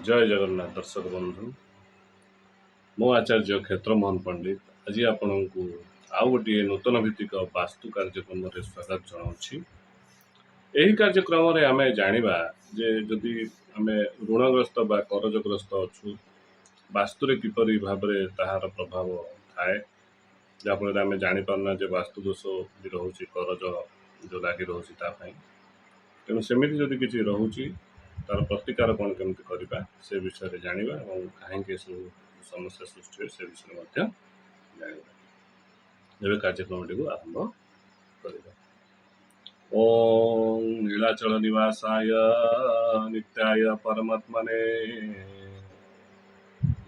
जय जगन्नाथ दर्शक बंधु मो आचार्य क्षेत्रमोहन पंडित आज आपण को आउ गोटे नूतन भित्तिक वास्तु कार्यक्रम में स्वागत जनाऊँगी। यही कार्यक्रम में आम जाना जे जदि आम ऋणग्रस्त बा करजग्रस्त अच्छु वास्तु किपरि भाव ताहार प्रभाव थाए जहाँफल आम जापारना जे वास्तु दोष भी रोचे करज जो लगी रोचे तेणु सेमती जदि किसी रोचे तार प्रतिकार कौन केमती करवा से विषय जाना और कहीं सब समस्या सृष्टि हुए से विषय जाना कार्यक्रम टी आरंभ करवा। ओम नीलाचल निवासाय नित्याय परमात्मने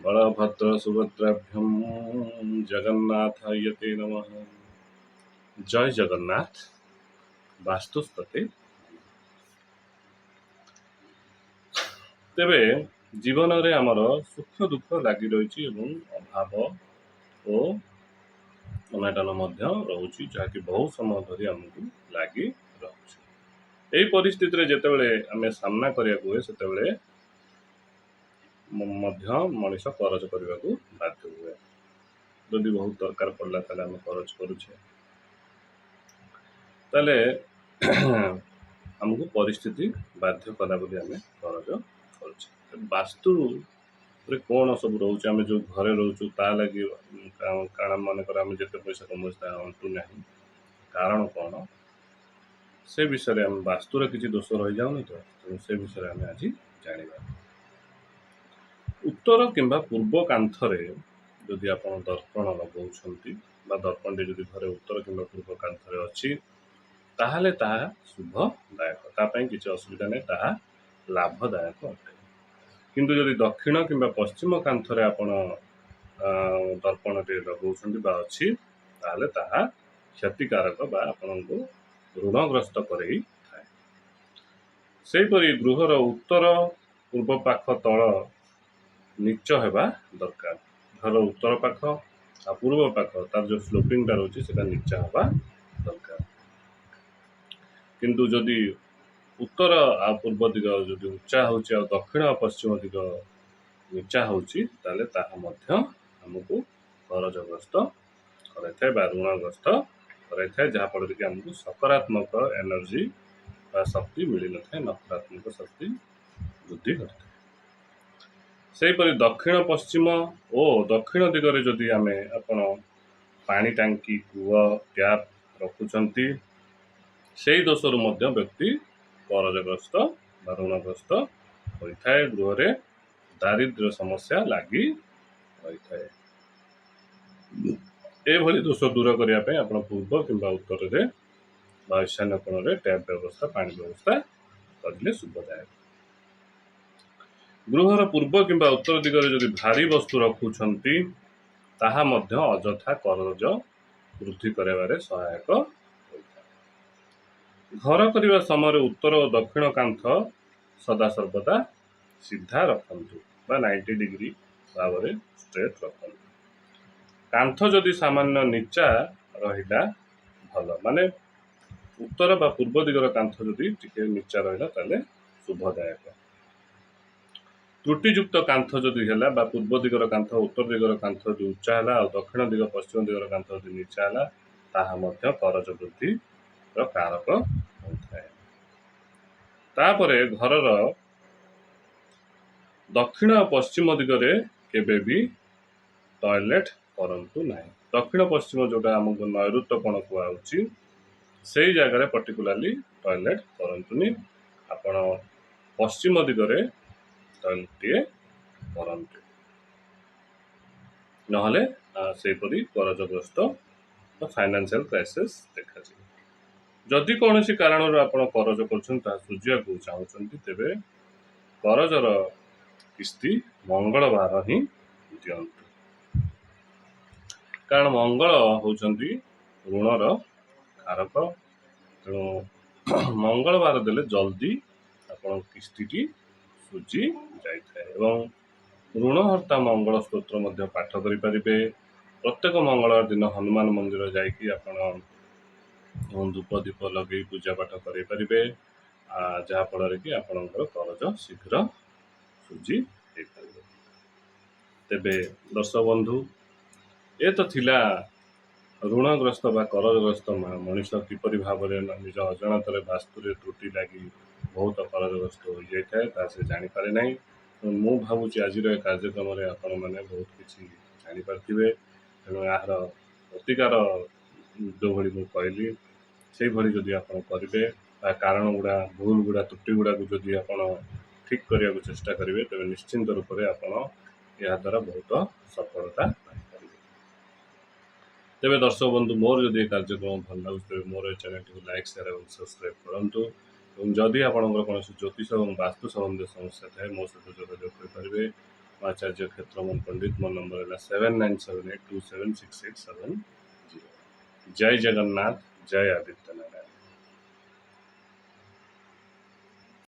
बलभद्र सुभद्राभ्यम जगन्नाथाय ते नमः। जय जगन्नाथ। वास्तुस्पति तेबे जीवन रे आमर सुख दुख लगी रही अभाव और अनाटन रोचे जहाँकि बहुत समय धरी आमको लगी रही परिस्थिति जितेबले आम सामना करने हुए से मनीष करज करने को बाध्य हुए जदि बहुत दरकार पड़ला आम करज करुचे आमको परिस्थिति बाध्य कला आम करज वास्तु कौन सब रोचे आम जो घरे रोचु ता लगी कारण मनकर आम जिते पैसा कमाऊँ अंटू ना कारण कौन से विषय आम वास्तुर किसी दोष रही जाऊनि तो तेणु से विषय आम आज जाना। उत्तर किंबा पूर्व कांथरे जदि आप दर्पण लगाउछंती बा दर्पण जदि घरे उत्तर किंबा पूर्व कांथरे अच्छी ताहले ताहा शुभदायक तापाई किसी असुविधा नहीं ताहा लाभदायक अटे। किंतु जदि दक्षिण किंबा पश्चिम कांथरे आपण दर्पण टे लगाउछंती बा अच्छी ताहले ताहा क्षतिकारक बा आपनको ऋणग्रस्त करई थाए। सेहीपरि गृहर उत्तर पूर्व पाख तल नीच हेबा दरकार। घर उत्तर पाख आ पूर्व पाख तार जो स्लोपिंग रोचे से नीच हेबा दरकार। किंतु जदि उत्तर आ पूर्व दिग जदि उच्चा होची आ दक्षिण आ पश्चिम दिग नीचा होची ताले ताहा मध्य हमको करजग्रस्त कराइथाए बा ऋणग्रस्त कराइथाए जहाँ फल कि आमको सकारात्मक एनर्जी बा शक्ति मिल न थाए नकारात्मक शक्ति वृद्धि करता है। सेहीपरि दक्षिण पश्चिम और दक्षिण दिगरे जदि आम आपण पानी टांकी कूह टैप रखुचंती से दोषरु मध्य व्यक्ति करजग्रस्त बा ऋणग्रस्त होता है। गृह रे दारिद्र्य समस्या लगी रही थाए। एभली दोष दूर करने आप पूर्व किंबा उत्तर रे बा ईशान्य कोण रे टैप व्यवस्था पानी व्यवस्था करले शुभदायक। गृहर पूर्व किंबा उत्तर दिगरे जदि भारी वस्तु रखुछंती ताहा मध्य अजथा करज वृद्धि करारे सहायक होता है। घर करने समय उत्तर और दक्षिण कांथ सदा सर्वदा सीधा रखंतु बा 90 डिग्री भाव में स्ट्रेट रखंतु। कांथ जदि सामान्य नीचा रहिला भल माने उत्तर बा पूर्व दिगर कांथ जदि टिके नीचा रहिला ताले शुभदायक। त्रुटियुक्त कांथ जदि हैला बा पूर्व दिगर कांथ उत्तर दिगर कांथ जो उच्चा हैला और दक्षिण दिग पश्चिम दिगर कांथ जदि नीचा हैला ताहा मध्य करज वृद्धि र कारक होता है। तापरे घरर दक्षिण और पश्चिम दिगरे केबे भी टॉयलेट करंतु नाही। दक्षिण पश्चिम जोटा हमको नैऋत्य कोण कुआउची से जगह पर्टिकुलाली टॉयलेट करंतुनी आपण पश्चिम दिगरे टॉयलेट करंतु नहले सेपरी करजग्रस्त फाइनेंशियल क्राइसिस देखा जाए। जदि कौन कारण आप करज कर सुझा को चाहते तेरे करजर किस्ती मंगलवार ही दिंतु कारण मंगल होचंती ऋणर कारक। तेणु मंगलवार देले जल्दी आपण किस्ती सुझी जाए। ऋणहर्ता मंगल स्तोत्र मध्य पाठ करि परिबे। प्रत्येक मंगलवार दिन हनुमान मंदिर जाइकी आपण धूप दीप लगे पूजा पाठ करें जहाँ फल कि आपणकर करज शीघ्र सुझी ତେବେ ଦର୍ଶକ ବନ୍ଧୁ ଏ ତ ଥିଲା ଋଣଗ୍ରସ୍ତ ବା କରଜଗ୍ରସ୍ତ ମଣିଷ କିପରି ଭାବରେ ନିଜ ଅଜାଣତରେ ବାସ୍ତୁରେ ତ୍ରୁଟି ଲାଗି ବହୁତ କରଜଗ୍ରସ୍ତ ହୋଇଯାଇଥାଏ ତାହା ସେ ଜାଣିପାରେ ନାହିଁ। ମୁଁ ଭାବୁଛି ଆଜିର ଏ କାର୍ଯ୍ୟକ୍ରମରେ ଆପଣମାନେ ବହୁତ କିଛି ଜାଣିପାରିଥିବେ। ତେଣୁ ଏହାର ପ୍ରତିକାର ଯେଉଁଭଳି ମୁଁ କହିଲି ସେଇଭଳି ଯଦି ଆପଣ କରିବେ ବା କାରଣ ଭୁଲ ତ୍ରୁଟି ଗୁଡ଼ାକୁ ଯଦି ଆପଣ ଠିକ୍ କରିବାକୁ ଚେଷ୍ଟା କରିବେ ତେବେ ନିଶ୍ଚିନ୍ତ ରୂପରେ ଆପଣ ଏହାଦ୍ୱାରା ବହୁତ ସଫଳତା ପାଇପାରିବେ। ତେବେ ଦର୍ଶକ ବନ୍ଧୁ ମୋର ଯଦି ଏ କାର୍ଯ୍ୟକ୍ରମ ଭଲ ଲାଗୁଛି ତେବେ ମୋର ଏ ଚ୍ୟାନେଲଟିକୁ ଲାଇକ୍ ସେୟାର ଏବଂ ସବସ୍କ୍ରାଇବ୍ କରନ୍ତୁ ଏବଂ ଯଦି ଆପଣଙ୍କର କୌଣସି ଜ୍ୟୋତିଷ ଏବଂ ବାସ୍ତୁ ସମ୍ବନ୍ଧୀୟ ସମସ୍ୟା ଥାଏ ମୋ ସହିତ ଯୋଗାଯୋଗ କରିପାରିବେ। ମୋ ଆଚାର୍ଯ୍ୟ କ୍ଷେତ୍ରମୋହନ ପଣ୍ଡିତ। ମୋ ନମ୍ବର ହେଲା 7978276680। ଜୟ ଜଗନ୍ନାଥ, ଜୟ ଆଦିତ୍ୟନାରାୟଣ।